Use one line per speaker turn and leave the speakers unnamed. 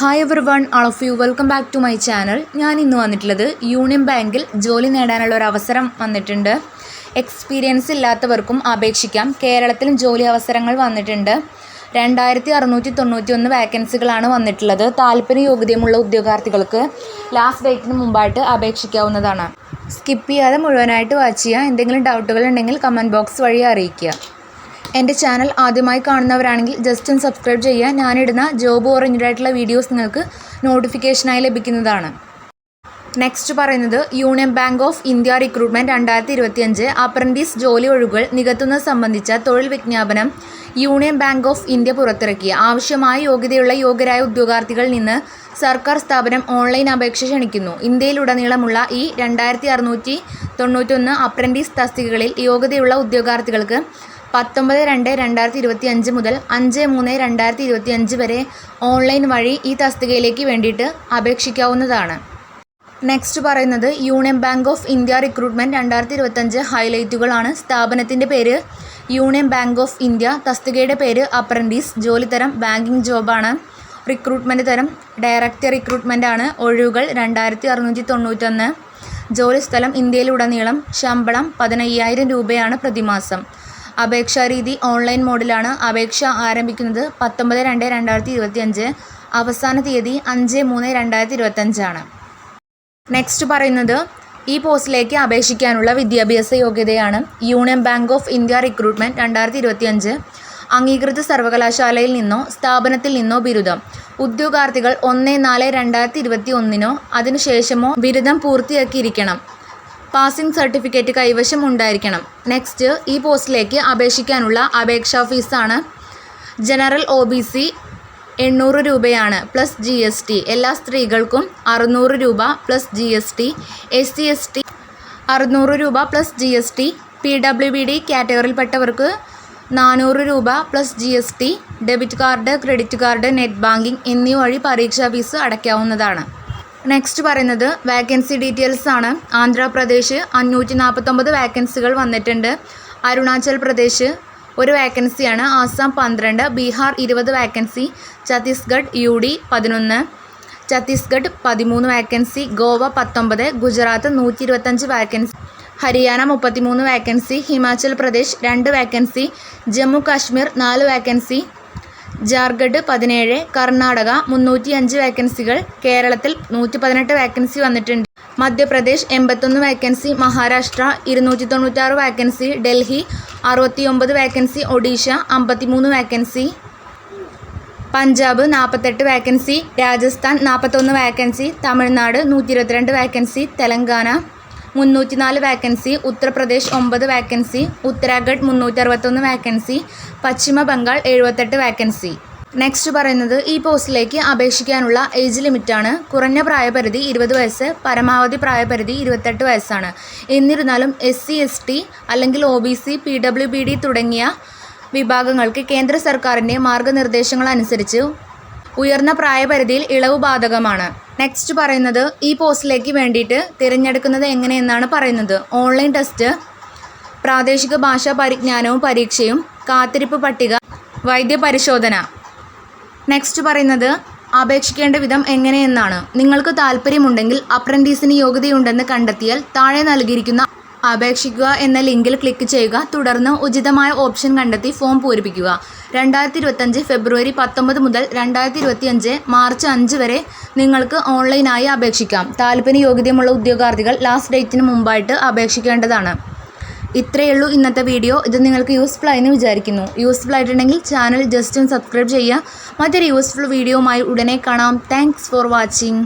Hi everyone, all of you welcome back to my channel. ഞാൻ ഇന്ന് വന്നിട്ടുള്ളത് union ബാങ്കിൽ ജോലി നേടാനുള്ള ഒരു അവസരം വന്നിട്ടുണ്ട്. എക്സ്പീരിയൻസ് ഇല്ലാത്തവർക്കും അപേക്ഷിക്കാം. കേരളത്തിലും ജോലി അവസരങ്ങൾ വന്നിട്ടുണ്ട്. 2691 വാക്കൻസികളാണ് വന്നിട്ടുള്ളത്. താല്പര്യ യോഗ്യതയുമുള്ള ഉദ്യോഗാർത്ഥികൾക്ക് ലാസ്റ്റ് ഡേറ്റിന് മുമ്പായിട്ട് അപേക്ഷിക്കാവുന്നതാണ്. സ്കിപ്പ് ചെയ്യാതെ മുഴുവനായിട്ട് വാച്ച് ചെയ്യുക. എന്തെങ്കിലും ഡൗട്ടുകൾ ഉണ്ടെങ്കിൽ കമൻറ്റ് ബോക്സ് വഴി അറിയിക്കുക. എൻ്റെ ചാനൽ ആദ്യമായി കാണുന്നവരാണെങ്കിൽ ജസ്റ്റ് ഒന്ന് സബ്സ്ക്രൈബ് ചെയ്യുക. ഞാനിടുന്ന ജോബ് ഓറിയൻറ്റഡ് ആയിട്ടുള്ള വീഡിയോസ് നിങ്ങൾക്ക് നോട്ടിഫിക്കേഷനായി ലഭിക്കുന്നതാണ്. നെക്സ്റ്റ് പറയുന്നത് union bank of India recruitment 2025 apprentice ജോലി ഒഴിവുകൾ നികത്തുന്നത് സംബന്ധിച്ച തൊഴിൽ വിജ്ഞാപനം യൂണിയൻ ബാങ്ക് ഓഫ് ഇന്ത്യ പുറത്തിറക്കി. ആവശ്യമായ യോഗ്യരായ ഉദ്യോഗാർത്ഥികളിൽ നിന്ന് സർക്കാർ സ്ഥാപനം ഓൺലൈൻ അപേക്ഷ ക്ഷണിക്കുന്നു. ഇന്ത്യയിലുടനീളമുള്ള ഈ 2691 അപ്രൻറ്റീസ് തസ്തികകളിൽ യോഗ്യതയുള്ള ഉദ്യോഗാർത്ഥികൾക്ക് 19/2/2025 മുതൽ 5/3/2025 വരെ ഓൺലൈൻ വഴി ഈ തസ്തികയിലേക്ക് വേണ്ടിയിട്ട് അപേക്ഷിക്കാവുന്നതാണ്. നെക്സ്റ്റ് പറയുന്നത് union bank of India recruitment 2025 ഹൈലൈറ്റുകളാണ്. സ്ഥാപനത്തിൻ്റെ പേര് യൂണിയൻ ബാങ്ക് ഓഫ് ഇന്ത്യ, തസ്തികയുടെ പേര് അപ്രൻറ്റീസ്, ജോലിത്തരം ബാങ്കിങ് ജോബാണ്, റിക്രൂട്ട്മെൻറ്റ് തരം ഡയറക്റ്റ് റിക്രൂട്ട്മെൻ്റ് ആണ്, ഒഴിവുകൾ 2691, ജോലിസ്ഥലം ഇന്ത്യയിലുടനീളം, ശമ്പളം 15,000 രൂപയാണ് പ്രതിമാസം. അപേക്ഷാരീതി ഓൺലൈൻ മോഡിലാണ്. അപേക്ഷ ആരംഭിക്കുന്നത് 19/2/2025, അവസാന തീയതി 5/3/2025 ആണ്. നെക്സ്റ്റ് പറയുന്നത് ഈ പോസ്റ്റിലേക്ക് അപേക്ഷിക്കാനുള്ള വിദ്യാഭ്യാസ യോഗ്യതയാണ്. Union bank of India recruitment 2025 അംഗീകൃത സർവകലാശാലയിൽ നിന്നോ സ്ഥാപനത്തിൽ നിന്നോ ബിരുദം. ഉദ്യോഗാർത്ഥികൾ 1/4/2021 അതിനുശേഷമോ ബിരുദം പൂർത്തിയാക്കിയിരിക്കണം. പാസിംഗ് സർട്ടിഫിക്കറ്റ് കൈവശം ഉണ്ടായിരിക്കണം. നെക്സ്റ്റ് ഈ പോസ്റ്റിലേക്ക് അപേക്ഷിക്കാനുള്ള അപേക്ഷാ ഫീസാണ്. ജനറൽ OBC 800 രൂപയാണ് പ്ലസ് GST. എല്ലാ സ്ത്രീകൾക്കും 600 രൂപ പ്ലസ് GST. SC ST 600 രൂപ പ്ലസ് GST. PWBD കാറ്റഗറിയിൽപ്പെട്ടവർക്ക് 400 രൂപ plus GST. Debit card, credit card, net banking എന്നിവ വഴി പരീക്ഷാ ഫീസ് അടയ്ക്കാവുന്നതാണ്. നെക്സ്റ്റ് പറയുന്നത് വാക്കൻസി ഡീറ്റെയിൽസ് ആണ്. ആന്ധ്രാപ്രദേശ് 549 വാക്കൻസികൾ വന്നിട്ടുണ്ട്. അരുണാചൽ പ്രദേശ് 1 വാക്കൻസിയാണ്. Assam 12, Bihar 20 vacancy, Chhattisgarh UD 11, Chhattisgarh 13 vacancy, Goa 19, Gujarat 125 vacancy, Haryana 33 vacancy, Himachal Pradesh 2 vacancy, Jammu Kashmir 4 vacancy, Jharkhand 17, Karnataka 305 വാക്കൻസികൾ, കേരളത്തിൽ 118 വാക്കൻസി വന്നിട്ടുണ്ട്. Madhya Pradesh 81 vacancy, Maharashtra 296 vacancy, Delhi 69 vacancy, Odisha 53 vacancy, Punjab 48 vacancy, Rajasthan 41 vacancy, Tamil Nadu 122 vacancy, Telangana 304 vacancy, Uttar Pradesh 9 vacancy, Uttarakhand 361 vacancy, പശ്ചിമ ബംഗാൾ 78 വാക്കൻസി. നെക്സ്റ്റ് പറയുന്നത് ഈ പോസ്റ്റിലേക്ക് അപേക്ഷിക്കാനുള്ള ഏജ് ലിമിറ്റാണ്. കുറഞ്ഞ പ്രായപരിധി 20 വയസ്സ്, പരമാവധി പ്രായപരിധി 28 വയസ്സാണ്. എന്നിരുന്നാലും SC ST അല്ലെങ്കിൽ OBC PWBD തുടങ്ങിയ വിഭാഗങ്ങൾക്ക് കേന്ദ്ര സർക്കാരിൻ്റെ മാർഗനിർദ്ദേശങ്ങൾ അനുസരിച്ച് ഉയർന്ന പ്രായപരിധിയിൽ ഇളവ് ബാധകമാണ്. നെക്സ്റ്റ് പറയുന്നത് ഈ പോസ്റ്റിലേക്ക് വേണ്ടിയിട്ട് തിരഞ്ഞെടുക്കുന്നത് എങ്ങനെയെന്നാണ് പറയുന്നത്. ഓൺലൈൻ ടെസ്റ്റ്, പ്രാദേശിക ഭാഷാ പരിജ്ഞാനവും പരീക്ഷയും, കാത്തിരിപ്പ് പട്ടിക, വൈദ്യപരിശോധന. നെക്സ്റ്റ് പറയുന്നത് അപേക്ഷിക്കേണ്ട വിധം എങ്ങനെയെന്നാണ്. നിങ്ങൾക്ക് താല്പര്യമുണ്ടെങ്കിൽ അപ്രൻറ്റീസിന് യോഗ്യതയുണ്ടെന്ന് കണ്ടെത്തിയാൽ താഴെ നൽകിയിരിക്കുന്ന അപേക്ഷിക്കുക എന്ന ലിങ്കിൽ ക്ലിക്ക് ചെയ്യുക. തുടർന്ന് ഉചിതമായ ഓപ്ഷൻ കണ്ടെത്തി ഫോം പൂരിപ്പിക്കുക. 2025 ഫെബ്രുവരി 19 മുതൽ 2025 മാർച്ച് 5 വരെ നിങ്ങൾക്ക് ഓൺലൈനായി അപേക്ഷിക്കാം. താല്പര്യ യോഗ്യതയുമുള്ള ഉദ്യോഗാർത്ഥികൾ ലാസ്റ്റ് ഡേറ്റിന് മുമ്പായിട്ട് അപേക്ഷിക്കേണ്ടതാണ്. ഇത്രയേ ഉള്ളൂ ഇന്നത്തെ വീഡിയോ. ഇത് നിങ്ങൾക്ക് യൂസ്ഫുൾ ആയെന്ന് വിചാരിക്കുന്നു. യൂസ്ഫുൾ ആയിട്ടുണ്ടെങ്കിൽ ചാനൽ ജസ്റ്റ് ഒന്ന് സബ്സ്ക്രൈബ് ചെയ്യുക. മറ്റൊരു യൂസ്ഫുൾ വീഡിയോയുമായി ഉടനെ കാണാം. Thanks for watching.